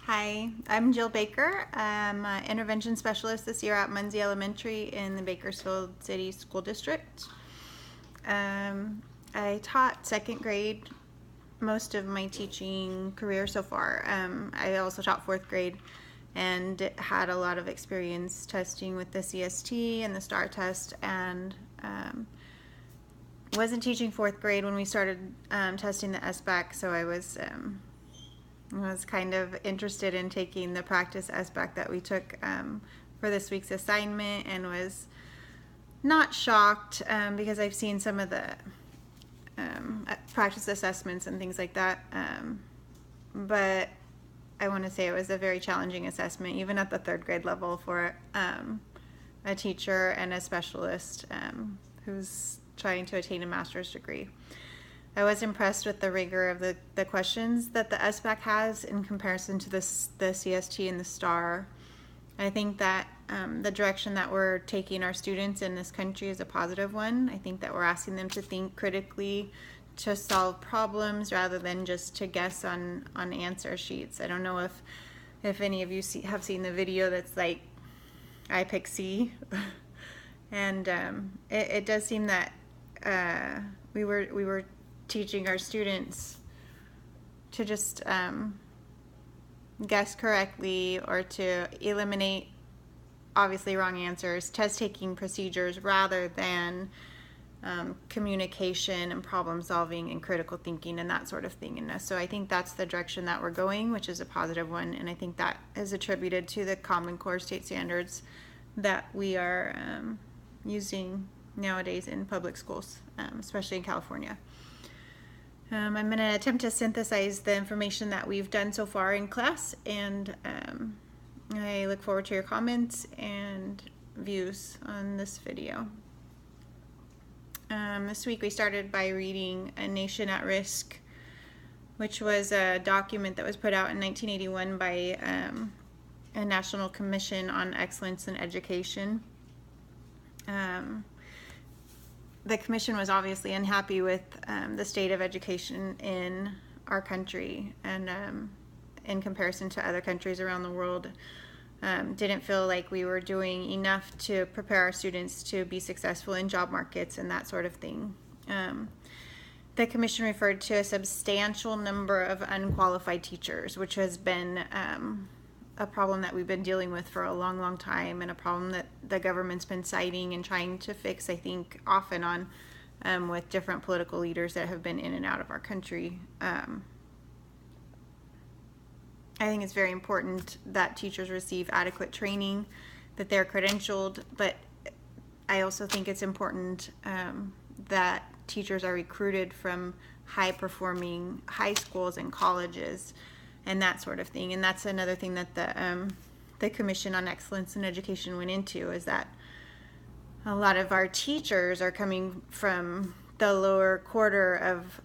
Hi, I'm Jill Baker. I'm an intervention specialist this year at Muncie Elementary in the Bakersfield City School District. I taught second grade most of my teaching career so far. I also taught fourth grade and had a lot of experience testing with the CST and the STAR test, and wasn't teaching fourth grade when we started testing the SBAC, so I was kind of interested in taking the practice SBAC that we took for this week's assignment, and was not shocked because I've seen some of the practice assessments and things like that, but I want to say it was a very challenging assessment, even at the third grade level, for a teacher and a specialist who's trying to attain a master's degree. I was impressed with the rigor of the questions that the SBAC has in comparison to the CST and the STAR. I think that the direction that we're taking our students in this country is a positive one. I think that we're asking them to think critically, to solve problems rather than just to guess on answer sheets. I don't know if any of you have seen the video that's like, I pick C. And it does seem that we were teaching our students to just guess correctly, or to eliminate obviously wrong answers, test taking procedures, rather than communication and problem solving and critical thinking and that sort of thing. And so I think that's the direction that we're going, which is a positive one, and I think that is attributed to the Common Core state standards that we are using nowadays in public schools, especially in California. I'm going to attempt to synthesize the information that we've done so far in class, and I look forward to your comments and views on this video. This week we started by reading A Nation at Risk, which was a document that was put out in 1981 by a National Commission on Excellence in Education. The commission was obviously unhappy with the state of education in our country, and in comparison to other countries around the world, didn't feel like we were doing enough to prepare our students to be successful in job markets and that sort of thing. The commission referred to a substantial number of unqualified teachers, which has been a problem that we've been dealing with for a long time, and a problem that the government's been citing and trying to fix, I think, off and on, with different political leaders that have been in and out of our country. I think it's very important that teachers receive adequate training, that they're credentialed, but I also think it's important that teachers are recruited from high-performing high schools and colleges and that sort of thing. And that's another thing that the Commission on Excellence in Education went into, is that a lot of our teachers are coming from the lower quarter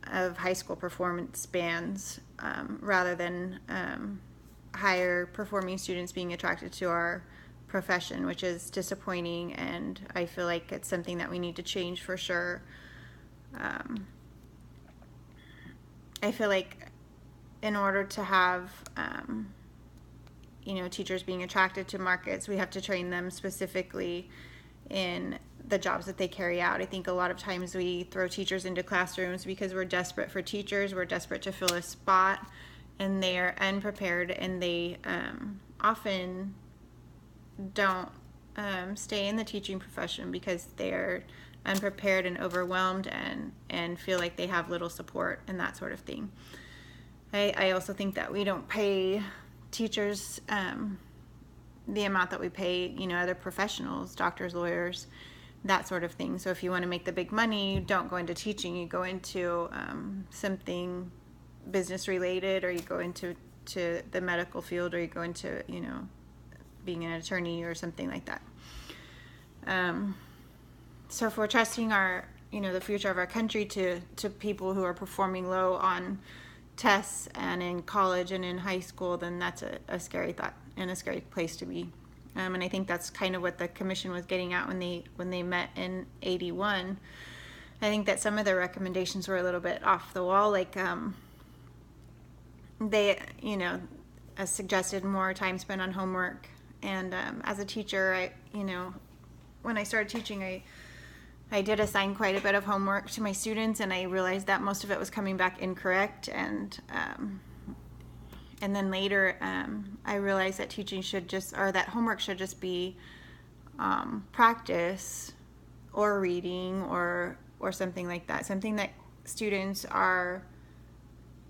of high school performance bands, rather than higher performing students being attracted to our profession, which is disappointing, and I feel like it's something that we need to change for sure. I feel like in order to have teachers being attracted to markets, we have to train them specifically in the jobs that they carry out. I think a lot of times we throw teachers into classrooms because we're desperate for teachers, we're desperate to fill a spot, and they're unprepared, and they often don't stay in the teaching profession because they're unprepared and overwhelmed and feel like they have little support and that sort of thing. I also think that we don't pay teachers the amount that we pay, other professionals, doctors, lawyers, that sort of thing. So if you want to make the big money, you don't go into teaching, you go into something business related, or you go into the medical field, or you go into, being an attorney or something like that. So if we're trusting our, the future of our country to people who are performing low on tests and in college and in high school, then that's a scary thought and a scary place to be. And I think that's kind of what the commission was getting at when they met in 81. I think that some of their recommendations were a little bit off the wall, like they, suggested more time spent on homework. And as a teacher, when I started teaching, I did assign quite a bit of homework to my students, and I realized that most of it was coming back incorrect. And then later, I realized that that homework should just be practice or reading or something like that, something that students are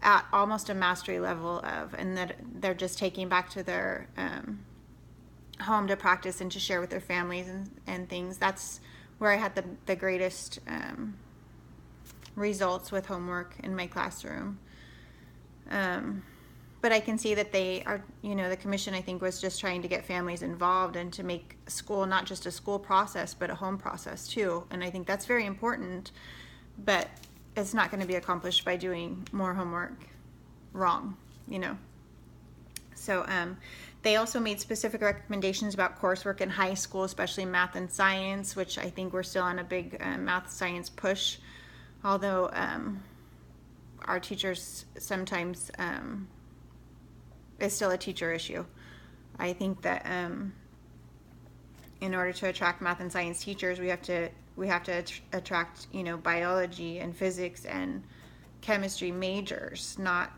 at almost a mastery level of, and that they're just taking back to their home to practice and to share with their families and things. That's where I had the greatest results with homework in my classroom. But I can see that they are, the commission, I think, was just trying to get families involved and to make school not just a school process, but a home process too. And I think that's very important, but it's not going to be accomplished by doing more homework wrong, So they also made specific recommendations about coursework in high school, especially math and science, which I think we're still on a big math science push, although our teachers sometimes is still a teacher issue. I think that in order to attract math and science teachers, we have to attract biology and physics and chemistry majors, not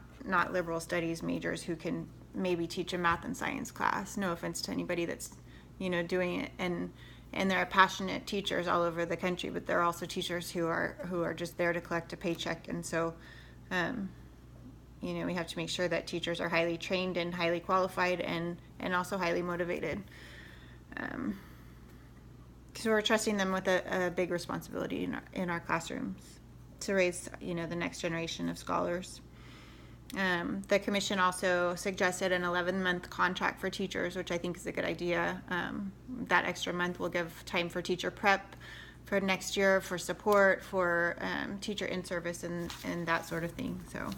liberal studies majors who can maybe teach a math and science class. No offense to anybody that's doing it, and there are passionate teachers all over the country, but there are also teachers who are just there to collect a paycheck. And so we have to make sure that teachers are highly trained and highly qualified and also highly motivated, because we're trusting them with a big responsibility in our classrooms to raise the next generation of scholars. The commission also suggested an 11-month contract for teachers, which I think is a good idea. That extra month will give time for teacher prep for next year, for support, for teacher in-service and that sort of thing. So,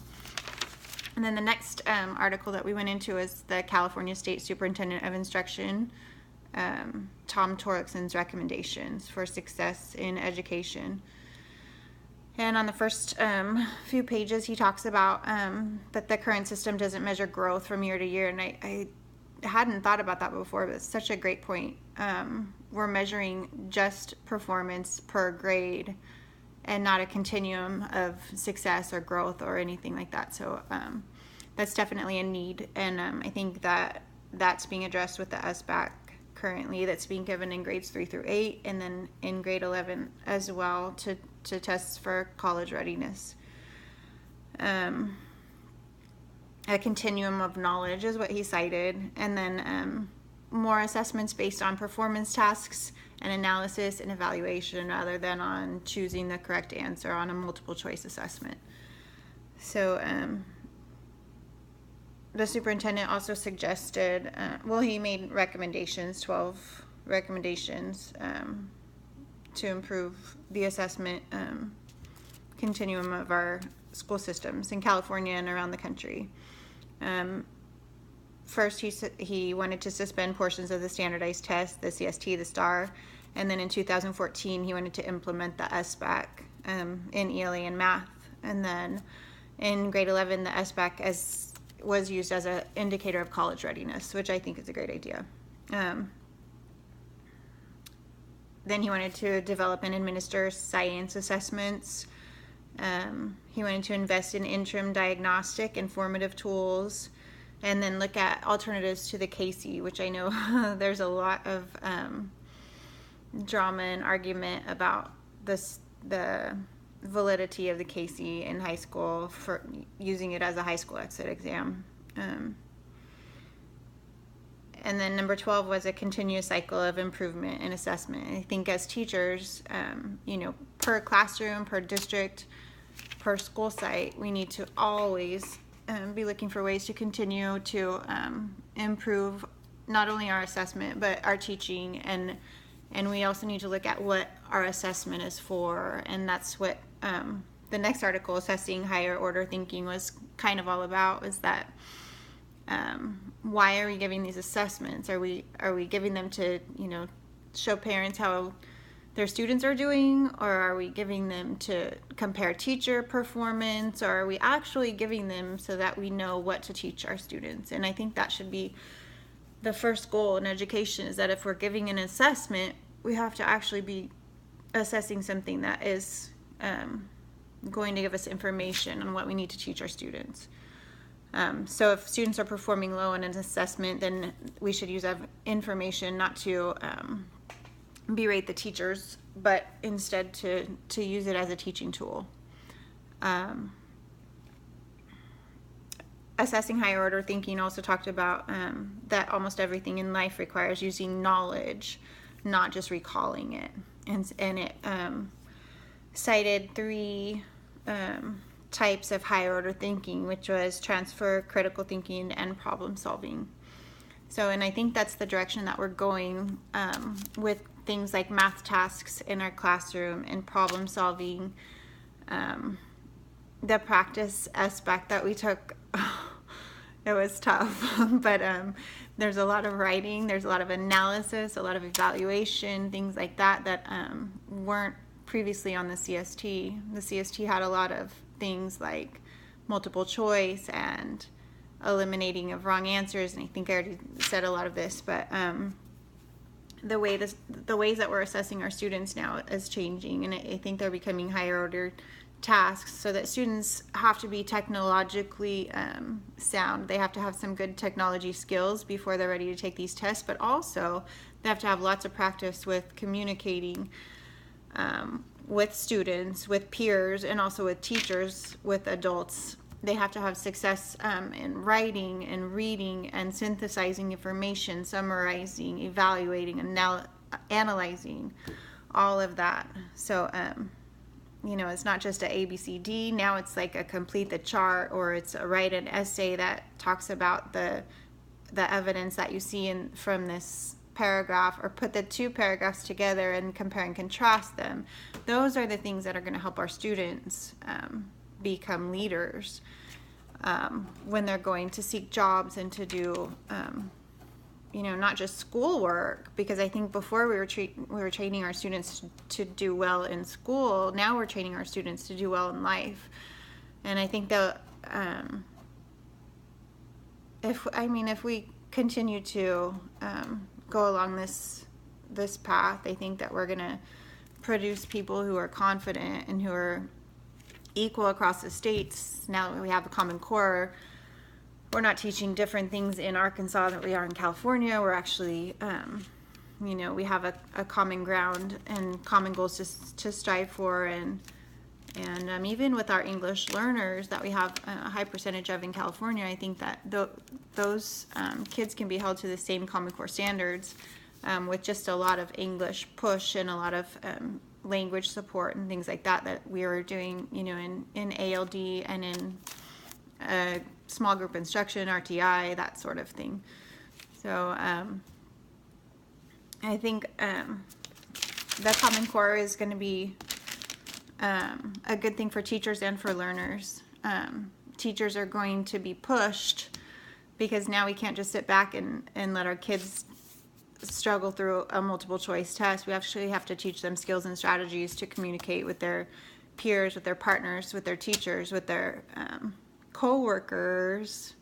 and then the next article that we went into is the California State Superintendent of Instruction, Tom Torlaksson's recommendations for success in education. And on the first few pages, he talks about that the current system doesn't measure growth from year to year. And I hadn't thought about that before, but it's such a great point. We're measuring just performance per grade and not a continuum of success or growth or anything like that. So that's definitely a need. And I think that that's being addressed with the SBAC currently, that's being given in grades 3 through 8, and then in grade 11 as well to tests for college readiness. A continuum of knowledge is what he cited, and then more assessments based on performance tasks and analysis and evaluation rather than on choosing the correct answer on a multiple choice assessment. So the superintendent also suggested, he made recommendations, 12 recommendations to improve the assessment continuum of our school systems in California and around the country. First, he wanted to suspend portions of the standardized test, the CST, the STAR, and then in 2014 he wanted to implement the SBAC in ELA and math. And then in grade 11, the SBAC was used as an indicator of college readiness, which I think is a great idea. Then he wanted to develop and administer science assessments. He wanted to invest in interim diagnostic and formative tools, and then look at alternatives to the CASE, which I know there's a lot of drama and argument about the validity of the CASE in high school for using it as a high school exit exam. And then number 12 was a continuous cycle of improvement and assessment. I think as teachers, per classroom, per district, per school site, we need to always be looking for ways to continue to improve not only our assessment, but our teaching. And we also need to look at what our assessment is for. And that's what the next article, Assessing Higher Order Thinking, was kind of all about, is that why are we giving these assessments? Are we giving them to show parents how their students are doing, or are we giving them to compare teacher performance, or are we actually giving them so that we know what to teach our students? And I think that should be the first goal in education, is that if we're giving an assessment, we have to actually be assessing something that is going to give us information on what we need to teach our students. So if students are performing low in an assessment, then we should use that information not to berate the teachers, but instead to use it as a teaching tool. Assessing higher order thinking also talked about that almost everything in life requires using knowledge, not just recalling it. And it cited 3 types of higher order thinking, which was transfer, critical thinking, and problem solving. So, and I think that's the direction that we're going with things like math tasks in our classroom and problem solving. The practice aspect that we took, it was tough, but there's a lot of writing, there's a lot of analysis, a lot of evaluation, things like that that weren't previously on the CST. The CST had a lot of things like multiple choice and eliminating of wrong answers, and I think I already said a lot of this, but the ways that we're assessing our students now is changing, and I think they're becoming higher order tasks, so that students have to be technologically sound. They have to have some good technology skills before they're ready to take these tests, but also they have to have lots of practice with communicating with students, with peers, and also with teachers, with adults. They have to have success in writing and reading and synthesizing information, summarizing, evaluating, and analyzing, all of that. So, you know, it's not just a ABCD. Now it's like a complete the chart, or it's a write an essay that talks about the evidence that you see from this paragraph, or put the 2 paragraphs together and compare and contrast them. Those are the things that are going to help our students become leaders when they're going to seek jobs and to do you know, not just schoolwork, because I think before we were training our students to do well in school. Now we're training our students to do well in life. And I think that if we continue to go along this path, I think that we're going to produce people who are confident and who are equal across the states. Now that we have a Common Core, we're not teaching different things in Arkansas that we are in California. We're actually, you know, we have a common ground and common goals to strive for, and even with our English learners that we have a high percentage of in California, I think that those kids can be held to the same Common Core standards with just a lot of English push and a lot of language support and things like that we are doing, you know, in ALD and in small group instruction, RTI, that sort of thing. So I think the Common Core is going to be a good thing for teachers and for learners. Teachers are going to be pushed, because now we can't just sit back and let our kids struggle through a multiple choice test. We actually have to teach them skills and strategies to communicate with their peers, with their partners, with their teachers, with their co-workers,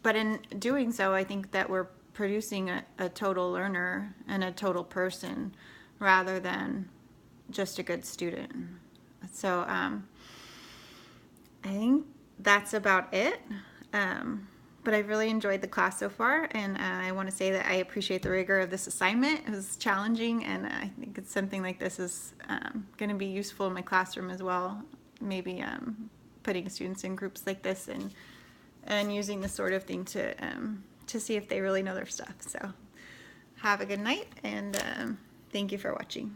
but in doing so, I think that we're producing a total learner and a total person rather than just a good student. So I think that's about it. But I've really enjoyed the class so far, and I want to say that I appreciate the rigor of this assignment. It was challenging, and I think it's something like this is going to be useful in my classroom as well. Maybe putting students in groups like this and using this sort of thing to see if they really know their stuff. So have a good night, and thank you for watching.